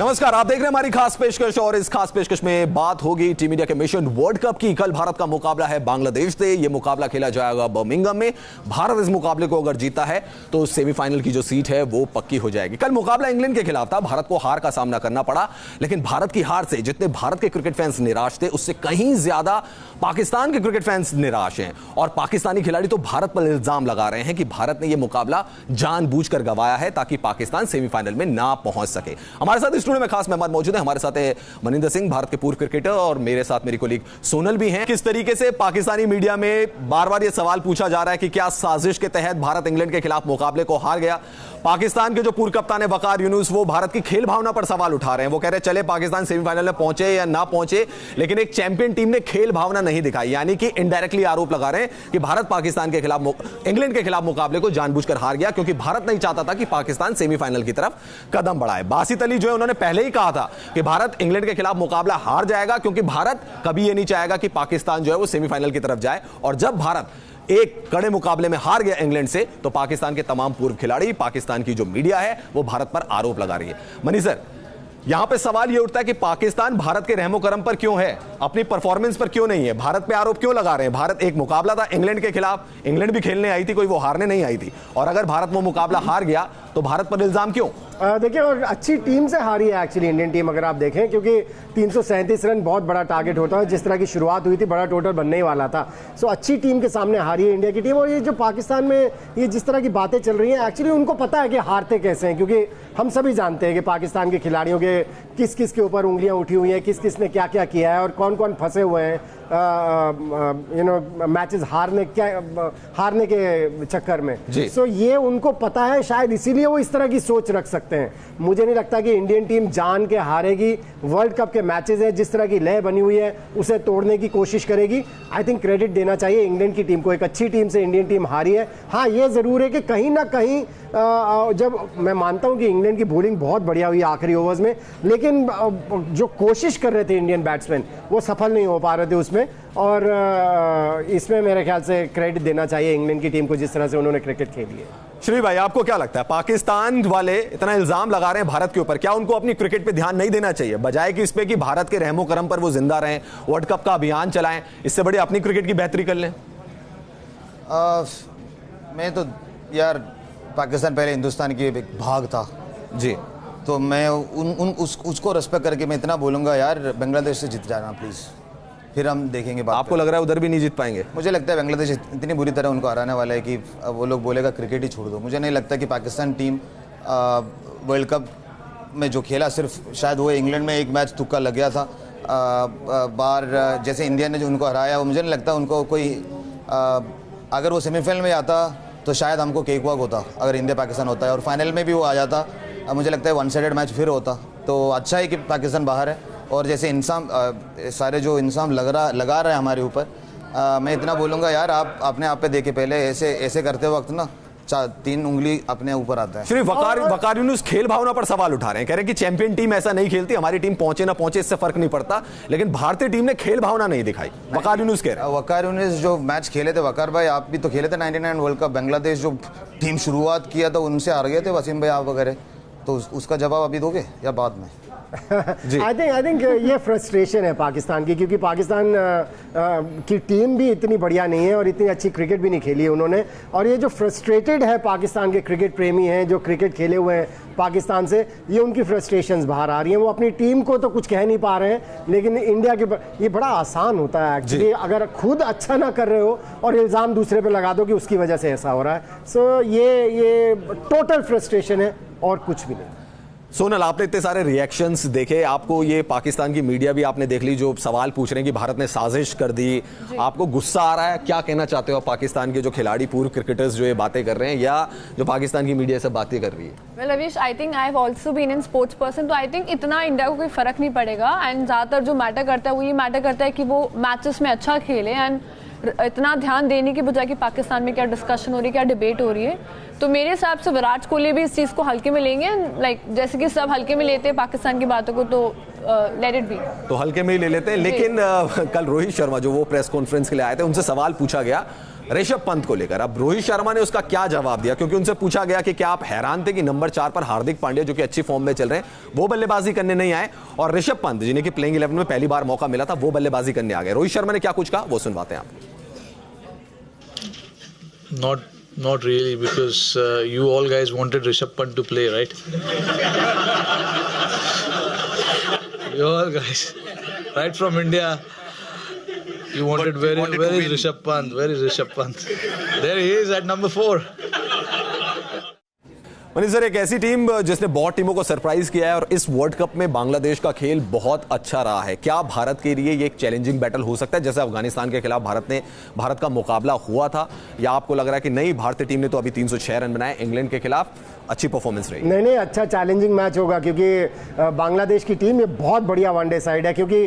नमस्कार, आप देख रहे हैं हमारी खास पेशकश और इस खास पेशकश में बात होगी टीम इंडिया के मिशन वर्ल्ड कप की। कल भारत का मुकाबला है बांग्लादेश से। यह मुकाबला खेला जाएगा बर्मिंघम में। भारत इस मुकाबले को अगर जीता है तो सेमीफाइनल की जो सीट है वो पक्की हो जाएगी। कल मुकाबला इंग्लैंड के खिलाफ था, भारत को हार का सामना करना पड़ा, लेकिन भारत की हार से जितने भारत के क्रिकेट फैंस निराश थे उससे कहीं ज्यादा पाकिस्तान के क्रिकेट फैंस निराश हैं। और पाकिस्तानी खिलाड़ी तो भारत पर इल्जाम लगा रहे हैं कि भारत ने यह मुकाबला जानबूझकर गंवाया है ताकि पाकिस्तान सेमीफाइनल में ना पहुंच सके। हमारे साथ स्टूडियो में खास मेहमान मौजूद है। हमारे साथ है मनिंदर सिंह, भारत के पूर्व क्रिकेटर, और मेरे साथ मेरी कोलीग सोनल भी हैं। किस तरीके से पाकिस्तानी मीडिया में बार बार यह सवाल पूछा जा रहा है कि क्या साजिश के तहत भारत इंग्लैंड के खिलाफ मुकाबले को हार गया। पाकिस्तान के जो पूर्व कप्तान है वकार यूनुस, वो भारत की खेल भावना पर सवाल उठा रहे हैं। वो कह रहे हैं चले पाकिस्तान सेमीफाइनल में पहुंचे या ना पहुंचे, लेकिन एक चैंपियन टीम ने खेल भावना नहीं दिखाई। यानी कि इनडायरेक्टली आरोप लगा रहे हैं कि भारत पाकिस्तान के खिलाफ, इंग्लैंड के खिलाफ मुकाबले को जानबूझकर हार गया क्योंकि भारत नहीं चाहता था कि पाकिस्तान सेमीफाइनल की तरफ कदम बढ़ाए। बासित अली जो है उन्होंने पहले ही कहा था कि भारत इंग्लैंड के खिलाफ मुकाबला हार जाएगा क्योंकि भारत कभी यह नहीं चाहेगा कि पाकिस्तान जो है वो सेमीफाइनल की तरफ जाए। और जब भारत एक कड़े मुकाबले में हार गया इंग्लैंड से, तो पाकिस्तान के तमाम पूर्व खिलाड़ी, पाकिस्तान की जो मीडिया है वो भारत पर आरोप लगा रही है। मनी सर, यहां पे सवाल ये उठता है कि पाकिस्तान भारत के रहमो करम पर क्यों है, अपनी परफॉर्मेंस पर क्यों नहीं है, भारत पे आरोप क्यों लगा रहे हैं। भारत एक मुकाबला था इंग्लैंड के खिलाफ, इंग्लैंड भी खेलने आई थी, कोई वो हारने नहीं आई थी, और अगर भारत वो मुकाबला हार गया तो भारत पर इल्जाम क्यों? देखिए, और अच्छी टीम से हारी है एक्चुअली इंडियन टीम, अगर आप देखें, क्योंकि 337 रन बहुत बड़ा टारगेट होता है। जिस तरह की शुरुआत हुई थी, बड़ा टोटल बनने ही वाला था। सो अच्छी टीम के सामने हारी है इंडिया की टीम। और ये जो पाकिस्तान में ये जिस तरह की बातें चल रही हैं, एक्चुअली उनको पता है कि हारते कैसे हैं, क्योंकि हम सभी जानते हैं कि पाकिस्तान के खिलाड़ियों के किस किस के ऊपर उंगलियां उठी हुई हैं, किस किस ने क्या क्या किया है और कौन कौन फंसे हुए हैं मैचेस हारने के चक्कर में। सो ये उनको पता है, शायद इसीलिए वो इस तरह की सोच रख सकते हैं। मुझे नहीं लगता कि इंडियन टीम जान के हारेगी। वर्ल्ड कप के मैचेस है, जिस तरह की लय बनी हुई है उसे तोड़ने की कोशिश करेगी। आई थिंक क्रेडिट देना चाहिए इंग्लैंड की टीम को, एक अच्छी टीम से इंडियन टीम हारी है। हाँ, ये जरूर है कि कहीं ना कहीं जब मैं मानता हूं कि इंग्लैंड की बॉलिंग बहुत बढ़िया हुई आखिरी ओवर्स में, लेकिन जो कोशिश कर रहे थे इंडियन बैट्समैन वो सफल नहीं हो पा रहे थे उसमें। और इसमें मेरे ख्याल से क्रेडिट देना चाहिए इंग्लैंड की टीम को, जिस तरह से उन्होंने क्रिकेट खेली है। श्री भाई, आपको क्या लगता है, पाकिस्तान वाले इतना इल्जाम लगा रहे हैं भारत के ऊपर, क्या उनको अपनी क्रिकेट पे ध्यान नहीं देना चाहिए, बजाय कि इस पे कि भारत के रहमो करम पर वो जिंदा रहें, वर्ल्ड कप का अभियान चलाएं, इससे बड़े अपनी क्रिकेट की बेहतरी कर लें? मैं तो यार, पाकिस्तान पहले हिंदुस्तान की एक भाग था जी, तो मैं उसको रेस्पेक्ट करके मैं इतना बोलूँगा यार, बांग्लादेश से जीत जाना प्लीज़, फिर हम देखेंगे बात। आपको लग रहा है उधर भी नहीं जीत पाएंगे? मुझे लगता है बांग्लादेश इतनी बुरी तरह उनको हराने वाला है कि वो लोग बोलेगा क्रिकेट ही छोड़ दो। मुझे नहीं लगता कि पाकिस्तान टीम वर्ल्ड कप में जो खेला, सिर्फ शायद वो इंग्लैंड में एक मैच तुक्का लग गया था बार, जैसे इंडिया ने जो उनको हराया, वो मुझे नहीं लगता उनको कोई अगर वो सेमीफाइनल में आता तो शायद हमको केक वॉक होता अगर इंडिया पाकिस्तान होता है, और फाइनल में भी वो आ जाता, मुझे लगता है वन साइडेड मैच फिर होता। तो अच्छा है कि पाकिस्तान बाहर है। और जैसे इंसान सारे जो इंसान लगा रहे हैं हमारे ऊपर, मैं इतना बोलूँगा यार, आप अपने आप पे देखे, पहले ऐसे करते वक्त ना 3 उंगली अपने ऊपर आता है। श्री वकार यूनुस खेल भावना पर सवाल उठा रहे हैं, कह रहे हैं कि चैंपियन टीम ऐसा नहीं खेलती, हमारी टीम पहुंचे ना पहुंचे इससे फर्क नहीं पड़ता, लेकिन भारतीय टीम ने खेल भावना नहीं दिखाई। वकार यूनुस कह रहे हैं। वकार यूनुस जो मैच खेले थे, वकार भाई आप भी तो खेले थे 99 वर्ल्ड कप, बांग्लादेश जो टीम शुरुआत किया था उनसे हार गए थे वसीम भाई आप वगैरह, तो उसका जवाब अभी दोगे या बाद में? आई थिंक ये फ्रस्ट्रेशन है पाकिस्तान की, क्योंकि पाकिस्तान की टीम भी इतनी बढ़िया नहीं है और इतनी अच्छी क्रिकेट भी नहीं खेली है उन्होंने। और ये जो फ्रस्ट्रेटेड है पाकिस्तान के क्रिकेट प्रेमी हैं, जो क्रिकेट खेले हुए हैं पाकिस्तान से, ये उनकी फ्रस्ट्रेशंस बाहर आ रही हैं। वो अपनी टीम को तो कुछ कह नहीं पा रहे हैं, लेकिन इंडिया के ये बड़ा आसान होता है एक्चुअली, अगर खुद अच्छा ना कर रहे हो और इल्ज़ाम दूसरे पे लगा दो कि उसकी वजह से ऐसा हो रहा है। सो ये टोटल फ्रस्ट्रेशन है और कुछ भी नहीं। सोनल, आपने इतने सारे रिएक्शंस देखे, आपको ये पाकिस्तान की मीडिया भी आपने देख ली जो सवाल पूछ रहे हैं कि भारत ने साजिश कर दी, आपको गुस्सा आ रहा है, क्या कहना चाहते हो पाकिस्तान के जो खिलाड़ी, पूर्व क्रिकेटर्स जो ये बातें कर रहे हैं, या जो पाकिस्तान की मीडिया से बातें कर रही है? Well Avish, I think I have also been in sports person, तो आई थिंक इतना इंडिया को कोई फर्क नहीं पड़ेगा। एंड ज़्यादातर जो मैटर करता है वो ये मैटर करता है कि वो मैचेस में अच्छा खेले, एंड इतना ध्यान देने के बजाय कि पाकिस्तान में क्या डिस्कशन हो रही है, क्या डिबेट हो रही है। तो मेरे हिसाब से विराट कोहली भी इस चीज़ को हल्के में लेंगे, लाइक जैसे कि सब हल्के में लेते हैं पाकिस्तान की बातों को, तो लेट इट बी, तो हल्के में ही ले लेते हैं। लेकिन कल रोहित शर्मा जो वो प्रेस कॉन्फ्रेंस के लिए आए थे, उनसे सवाल पूछा गया ऋषभ पंत को लेकर। अब रोहित शर्मा ने उसका क्या जवाब दिया, क्योंकि उनसे पूछा गया कि क्या आप हैरान थे कि नंबर 4 पर हार्दिक पांड्या जो कि अच्छी फॉर्म में चल रहे हैं वो बल्लेबाजी करने नहीं आए, और ऋषभ पंत जिन्हें कि प्लेइंग 11 में पहली बार मौका मिला था वो बल्लेबाजी करने आ गए। रोहित शर्मा ने क्या कुछ कहा वो सुनवाते हैं आप। Not really, because you all guys wanted Rishabh Pant to play, right? You all guys, right from India, you wanted where is Rishabh Pant? Where is Rishabh Pant? There he is at number 4. Manish sir, एक ऐसी team जिसने बहुत टीमों को surprise किया है और इस वर्ल्ड कप में बांग्लादेश का खेल बहुत अच्छा रहा है, क्या भारत के लिए ये एक चैलेंजिंग बैटल हो सकता है? जैसे अफगानिस्तान के खिलाफ भारत का मुकाबला हुआ था, या आपको लग रहा है कि नहीं, भारतीय टीम ने तो अभी 306 रन बनाए, इंग्लैंड के खिलाफ अच्छी परफॉर्मेंस रही? नहीं, अच्छा चैलेंजिंग मैच होगा, क्योंकि बांग्लादेश की टीम ये बहुत बढ़िया वनडे साइड है, क्योंकि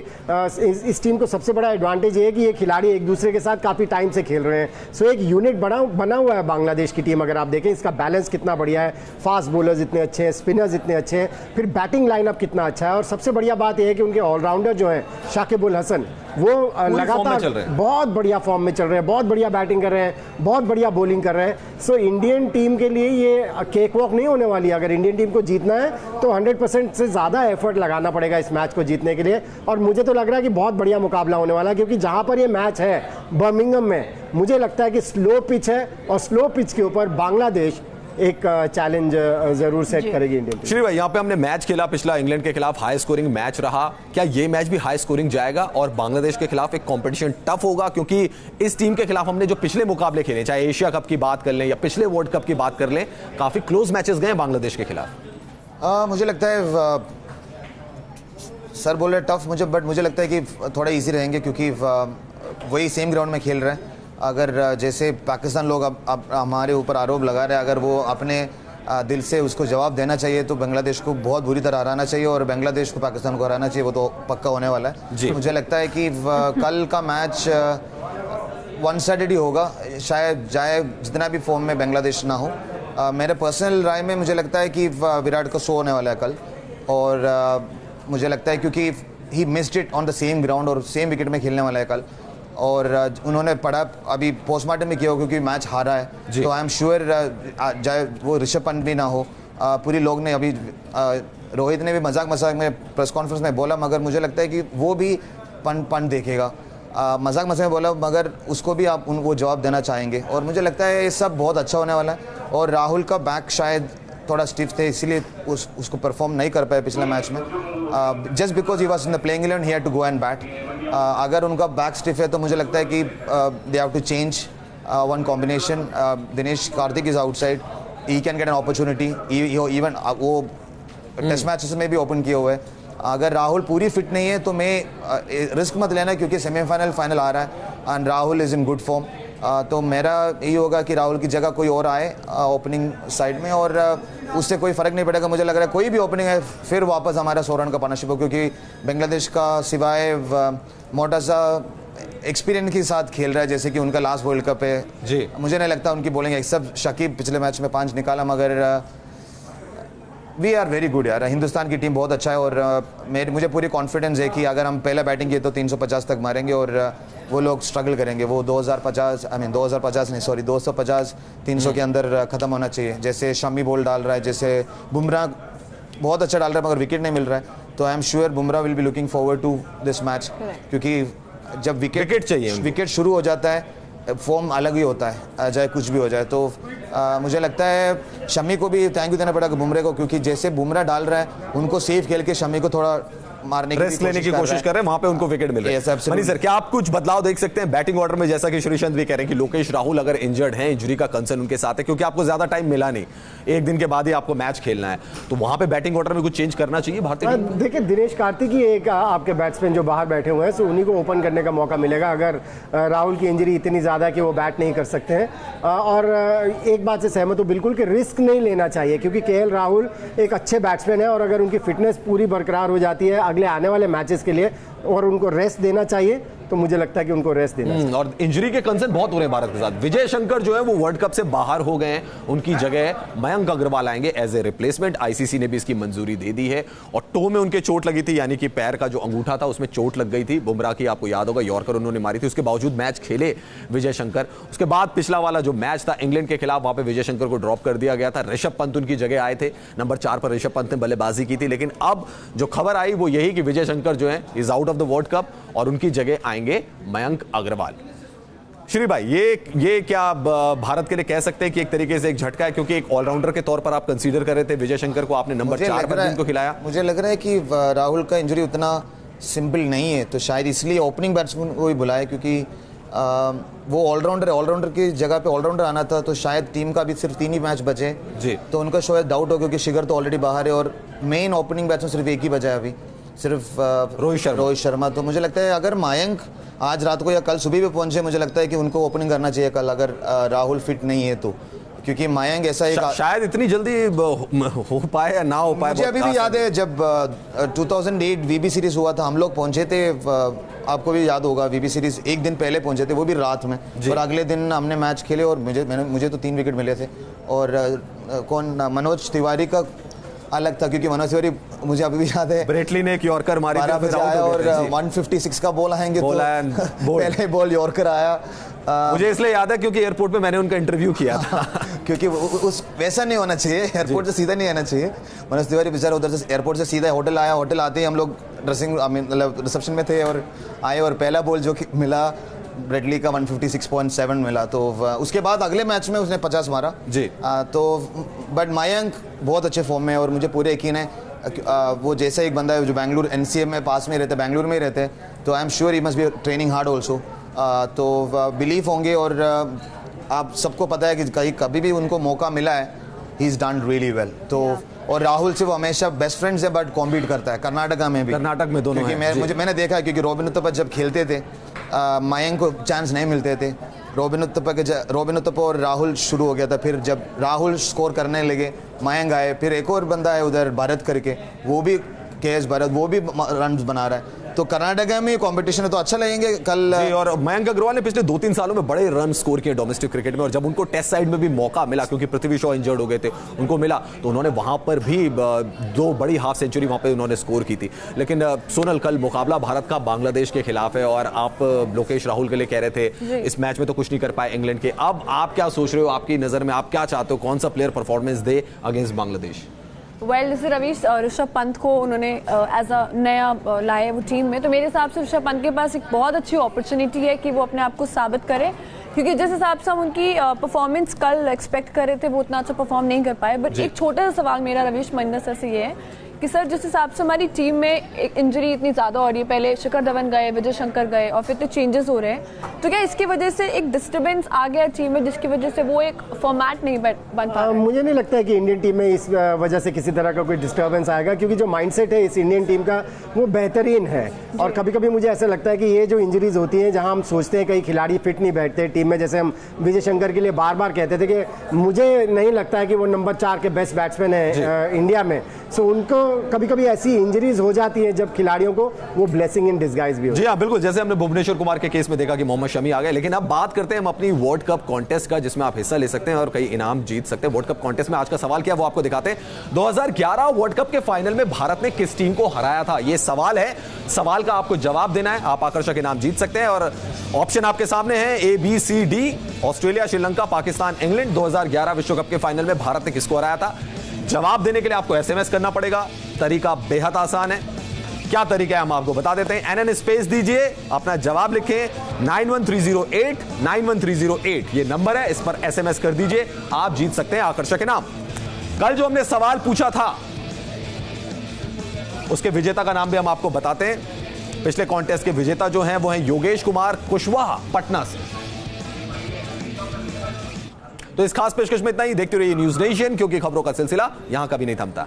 इस टीम को सबसे बड़ा एडवांटेज ये है कि ये खिलाड़ी एक दूसरे के साथ काफ़ी टाइम से खेल रहे हैं। सो एक यूनिट बना हुआ है बांग्लादेश की टीम। अगर आप देखें इसका बैलेंस कितना बढ़िया है, फास्ट बॉलर्स इतने अच्छे हैं, स्पिनर्स इतने अच्छे हैं, फिर बैटिंग लाइनअप कितना अच्छा है, और सबसे बढ़िया बात यह है कि उनके ऑलराउंडर जो हैं शाकिब उल हसन, वो लगातार बहुत बढ़िया फॉर्म में चल रहे हैं, बहुत बढ़िया बैटिंग कर रहे हैं, बहुत बढ़िया बॉलिंग कर रहे हैं। सो इंडियन टीम के लिए ये केक वॉक नहीं होने वाली है। अगर इंडियन टीम को जीतना है तो 100% से ज़्यादा एफर्ट लगाना पड़ेगा इस मैच को जीतने के लिए, और मुझे तो लग रहा है कि बहुत बढ़िया मुकाबला होने वाला है, क्योंकि जहाँ पर ये मैच है बर्मिंघम में, मुझे लगता है कि स्लो पिच है, और स्लो पिच के ऊपर बांग्लादेश एक चैलेंज जरूर सेट करेगी इंडियन टीम। श्री भाई, यहाँ पे हमने मैच खेला पिछला, इंग्लैंड के खिलाफ हाई स्कोरिंग मैच रहा, क्या ये मैच भी हाई स्कोरिंग जाएगा और बांग्लादेश के खिलाफ एक कंपटीशन टफ होगा? क्योंकि इस टीम के खिलाफ हमने जो पिछले मुकाबले खेले, चाहे एशिया कप की बात कर लें या पिछले वर्ल्ड कप की बात कर लें, काफी क्लोज मैचेस गए बांग्लादेश के खिलाफ। मुझे लगता है सर बोल रहे टफ बट मुझे लगता है कि थोड़ा ईजी रहेंगे, क्योंकि वही सेम ग्राउंड में खेल रहे हैं। अगर जैसे पाकिस्तान लोग अब हमारे ऊपर आरोप लगा रहे हैं, अगर वो अपने दिल से उसको जवाब देना चाहिए तो बांग्लादेश को बहुत बुरी तरह हराना चाहिए, और बांग्लादेश को पाकिस्तान को हराना चाहिए, वो तो पक्का होने वाला है। मुझे लगता है कि कल का मैच वन साइडेड ही होगा, शायद चाहे जितना भी फॉर्म में बांग्लादेश ना हो। मेरे पर्सनल राय में मुझे लगता है कि विराट का शो होने वाला है कल, और मुझे लगता है क्योंकि he missed it on the same ground और सेम विकेट में खेलने वाला है कल, और उन्होंने पढ़ा अभी पोस्टमार्टम भी किया हो क्योंकि मैच हारा है, तो आई एम श्योर चाहे वो ऋषभ पंत भी ना हो, पूरी लोग ने अभी रोहित ने भी मजाक में प्रेस कॉन्फ्रेंस में बोला, मगर मुझे लगता है कि वो भी पंत देखेगा, मजाक में बोला, मगर उसको भी आप वो जवाब देना चाहेंगे, और मुझे लगता है ये सब बहुत अच्छा होने वाला है। और राहुल का बैक शायद थोड़ा स्टिफ थे, इसीलिए उसको परफॉर्म नहीं कर पाए पिछले मैच में, just because he was in the playing 11 he had to go and bat. अगर उनका बैक स्टिफ है तो मुझे लगता है कि they have to change one combination. Dinesh Karthik is outside, he can get an opportunity, even वो टेस्ट मैचेस में भी ओपन किए हुए हैं। अगर राहुल पूरी फिट नहीं है तो मैं रिस्क मत लेना, क्योंकि सेमीफाइनल फाइनल आ रहा है and Rahul is in good form. तो मेरा यही होगा कि राहुल की जगह कोई और आए ओपनिंग साइड में, और उससे कोई फ़र्क नहीं पड़ेगा। मुझे लग रहा है कोई भी ओपनिंग है फिर वापस हमारा 100 रन का पार्टनरशिप हो, क्योंकि बांग्लादेश का सिवाय मोटा सा एक्सपीरियंस के साथ खेल रहा है, जैसे कि उनका लास्ट वर्ल्ड कप है जी। मुझे नहीं लगता उनकी बॉलिंग, एक्सेप्ट शकीब पिछले मैच में 5 निकाला, मगर वी आर वेरी गुड यार। हिंदुस्तान की टीम बहुत अच्छा है, और मुझे पूरी कॉन्फिडेंस है कि अगर हम पहला बैटिंग किए तो 350 तक मारेंगे, और वो लोग स्ट्रगल करेंगे। वो 250 300 के अंदर ख़त्म होना चाहिए। जैसे शमी बॉल डाल रहा है, जैसे बुमराह बहुत अच्छा डाल रहा है, मगर विकेट नहीं मिल रहा है, तो I am sure Bumrah will be looking forward to this match, क्योंकि जब विकेट चाहिए, विकेट शुरू हो जाता है, फॉर्म अलग ही होता है, चाहे कुछ भी हो जाए। तो मुझे लगता है शमी को भी थैंक यू देना पड़ेगा बुमराह को, क्योंकि जैसे बुमराह डाल रहा है उनको सेफ खेल के शमी को थोड़ा मारने की लेने की कोशिश कर रहे हैं, वहां पे उनको विकेट मिल रहा है। मनीष सर, क्या आप कुछ बदलाव देख सकते हैं बैटिंग ऑर्डर में? जैसा कि श्रीशंत भी कह रहे हैं कि लोकेश राहुल अगर इंजर्ड हैं, इंजरी का कंसर्न उनके साथ है, क्योंकि आपको ज्यादा टाइम मिला नहीं, एक दिन के बाद ही आपको मैच खेलना है, तो वहां पे बैटिंग ऑर्डर में कुछ चेंज करना चाहिए भारतीय टीम? देखिए, दिनेश कार्तिक ही एक आपके बैट्समैन जो बाहर बैठे हुए हैं, सो उन्हीं को ओपन करने का मौका मिलेगा अगर राहुल की इंजरी इतनी ज्यादा है कि वो बैट नहीं कर सकते हैं। और एक बात से सहमत हूं बिल्कुल कि रिस्क नहीं लेना चाहिए, क्योंकि केएल राहुल एक अच्छे बैट्समैन है, और अगर उनकी फिटनेस पूरी बरकरार हो जाती है अगले आने वाले मैचेस के लिए, और उनको रेस्ट देना चाहिए, तो मुझे लगता है कि उनको रेस्ट देना चाहिए। और इंजरी के कंसर्न बहुत हो रहे हैं भारत के साथ। विजय शंकर जो है वो वर्ल्ड कप से बाहर हो गए हैं, उनकी जगह मयंक अग्रवाल आएंगे एज ए रिप्लेसमेंट। आईसीसी ने भी इसकी मंजूरी दे दी है। और टो में उनके चोट लगी थी, यानी कि पैर का जो अंगूठा था उसमें चोट लग गई थी। बुमराह की आपको याद होगा यॉर्कर उन्होंने मारी थी, उसके बावजूद मैच खेले विजय शंकर। उसके बाद पिछला वाला जो मैच था इंग्लैंड के खिलाफ, वहां पे विजय शंकर को ड्रॉप कर दिया गया था। ऋषभ पंत उनकी जगह आए थे, नंबर 4 पर ऋषभ पंत ने बल्लेबाजी की थी। लेकिन अब जो खबर आई वो यही कि विजय शंकर जो है is out of the world cup और उनकी जगह आएंगे मयंक अग्रवाल। श्री भाई, ये क्या भारत के लिए कह सकते हैं कि एक तरीके से एक झटका है, क्योंकि एक ऑलराउंडर के तौर पर आप कंसीडर कर रहे थे विजय शंकर को, आपने नंबर 4 पर इनको खिलाया। मुझे लग रहा है कि राहुल का इंजरी उतना सिंपल नहीं है, तो शायद इसलिए ओपनिंग बैट्समैन को ही बुलाया, क्योंकि वो ऑलराउंडर है। ऑलराउंडर की जगह पे ऑलराउंडर आना था, तो शायद टीम का भी सिर्फ 3 ही मैच बचे जी, तो उनका शायद डाउट हो, क्योंकि शिखर तो ऑलरेडी बाहर है और मेन ओपनिंग बैट्समैन सिर्फ एक ही बचा है अभी, सिर्फ रोहित शर्मा। तो मुझे लगता है अगर मयंक आज रात को या कल सुबह भी पहुंचे, मुझे लगता है कि उनको ओपनिंग करना चाहिए कल, अगर राहुल फिट नहीं है तो, क्योंकि मयंक ऐसा एक शायद इतनी जल्दी हो पाए या ना हो पाए। मुझे अभी भी याद है जब 2008 वीबी सीरीज हुआ था, हम लोग पहुंचे थे, आपको भी याद होगा, वीबी सीरीज एक दिन पहले पहुंचे थे, वो भी रात में, और अगले दिन हमने मैच खेले और मुझे तो 3 विकेट मिले थे। और मनोज तिवारी का अलग था, क्योंकि मनोज तिवारी मुझे अभी भी याद है ब्रेटली ने एक यॉर्कर मारी थी और 156 का बॉल आएंगे तो पहले बॉल यॉर्कर आया। मुझे इसलिए याद है क्योंकि एयरपोर्ट पे मैंने उनका इंटरव्यू किया था। क्योंकि उस वैसा नहीं होना चाहिए, एयरपोर्ट से सीधा नहीं आना चाहिए। मनोज तिवारी बेचारा उधर से एयरपोर्ट से सीधा होटल आया, होटल आते ही हम लोग मतलब रिसेप्शन में थे और आए, और पहला बॉल जो मिला ब्रेटली का 156.7 मिला, तो उसके बाद अगले मैच में उसने 50 मारा जी। तो बट मयंक बहुत अच्छे फॉर्म में, और मुझे पूरे यकीन है वो जैसा एक बंदा है जो बैंगलोर NCM में पास में रहते हैं, बैंगलोर में ही रहते हैं, तो I am sure he must be training hard also. तो बिलीव होंगे, और आप सबको पता है कि कभी भी उनको मौका मिला है, he is done really well. तो और राहुल से वो हमेशा बेस्ट फ्रेंड्स है, बट कॉम्पीट करता है कर्नाटका में भी, कर्नाटक में दोनों क्योंकि मैंने देखा है, क्योंकि रॉबिन उत्तपा जब खेलते थे मयंक को चांस नहीं मिलते थे। रॉबिन उत्तपा और राहुल शुरू हो गया था, फिर जब राहुल स्कोर करने लगे मयंक आए, फिर एक और बंदा है उधर भारत करके, वो भी KS भारत, वो भी रन बना रहा है। तो कर्नाटक में कंपटीशन है, तो अच्छा लगेंगे कल। और मयंक अग्रवाल ने पिछले 2-3 सालों में बड़े रन स्कोर किए डोमेस्टिक क्रिकेट में, और जब उनको टेस्ट साइड में भी मौका मिला, क्योंकि पृथ्वी शॉ इंजर्ड हो गए थे, उनको मिला, तो उन्होंने वहां पर भी 2 बड़ी हाफ सेंचुरी वहां पे उन्होंने स्कोर की थी। लेकिन सोनल, कल मुकाबला भारत का बांग्लादेश के खिलाफ है, और आप लोकेश राहुल के लिए कह रहे थे इस मैच में तो कुछ नहीं कर पाए इंग्लैंड के। अब आप क्या सोच रहे हो, आपकी नजर में आप क्या चाहते हो, कौन सा प्लेयर परफॉर्मेंस दे अगेंस्ट बांग्लादेश? जैसे रवीश ऋषभ पंत को उन्होंने एज अ नया लाए वो टीम में, तो मेरे हिसाब से ऋषभ पंत के पास एक बहुत अच्छी अपॉर्चुनिटी है कि वो अपने आप को साबित करे, क्योंकि जिस हिसाब से हम उनकी परफॉर्मेंस कल एक्सपेक्ट कर रहे थे वो उतना अच्छा परफॉर्म नहीं कर पाए। बट एक छोटा सा सवाल मेरा रवीश महेंद्र सर से ये है कि सर जिस हिसाब से हमारी टीम में एक इंजरी इतनी ज़्यादा हो रही है, पहले शिखर धवन गए, विजय शंकर गए, और फिर इतने चेंजेस हो रहे हैं, तो क्या इसकी वजह से एक डिस्टर्बेंस आ गया टीम में, जिसकी वजह से वो एक फॉर्मेट नहीं बन पा रहा है? मुझे नहीं लगता है कि इंडियन टीम में इस वजह से किसी तरह का कोई डिस्टर्बेंस आएगा, क्योंकि जो माइंडसेट है इस इंडियन टीम का वो बेहतरीन है। और कभी कभी मुझे ऐसा लगता है कि ये जो इंजरीज होती हैं, जहां हम सोचते हैं कई खिलाड़ी फिट नहीं बैठते टीम में, जैसे हम विजय शंकर के लिए बार बार कहते थे कि मुझे नहीं लगता है कि वो नंबर 4 के बेस्ट बैट्समैन है इंडिया में, सो उनको कभी कभी ऐसी इंजरीज हो जाती है जब खिलाड़ियों को वो ब्लेसिंग इन डिस्गाइज भी हो। जी हाँ, बिल्कुल, जैसे हमने भुवनेश्वर कुमार के केस में देखा कि मोहम्मद शमी आ गए। लेकिन अब बात करते हैं हम अपनी वर्ल्ड कप कॉन्टेस्ट का, जिसमें आप हिस्सा ले सकते हैं और कई इनाम जीत सकते हैं। वर्ल्ड कप कॉन्टेस्ट में आज का सवाल क्या है वो आपको दिखाते हैं। 2011 वर्ल्ड कप के फाइनल में भारत ने किस टीम को हराया था, ये सवाल है। सवाल का आपको जवाब देना है, आप आकर्षक इनाम जीत सकते हैं। और ऑप्शन आपके सामने है ABCD, Australia, Sri Lanka, Pakistan, England. 2011 विश्व कप के फाइनल में भारत ने किसको हराया था? जवाब देने के लिए आपको SMS करना पड़ेगा। तरीका बेहद आसान है। क्या तरीका है हम आपको बता देते हैं। NN स्पेस दीजिए, अपना जवाब लिखें 91308 91308, ये नंबर है, इस पर SMS कर दीजिए। आप जीत सकते हैं आकर्षक इनाम। कल जो हमने सवाल पूछा था उसके विजेता का नाम भी हम आपको बताते हैं। पिछले कॉन्टेस्ट के विजेता जो हैं वो हैं योगेश कुमार कुशवाहा, पटना से। तो इस खास पेशकश में इतना ही। देखते रहिए न्यूज़ नेशन, क्योंकि खबरों का सिलसिला यहां कभी नहीं थमता।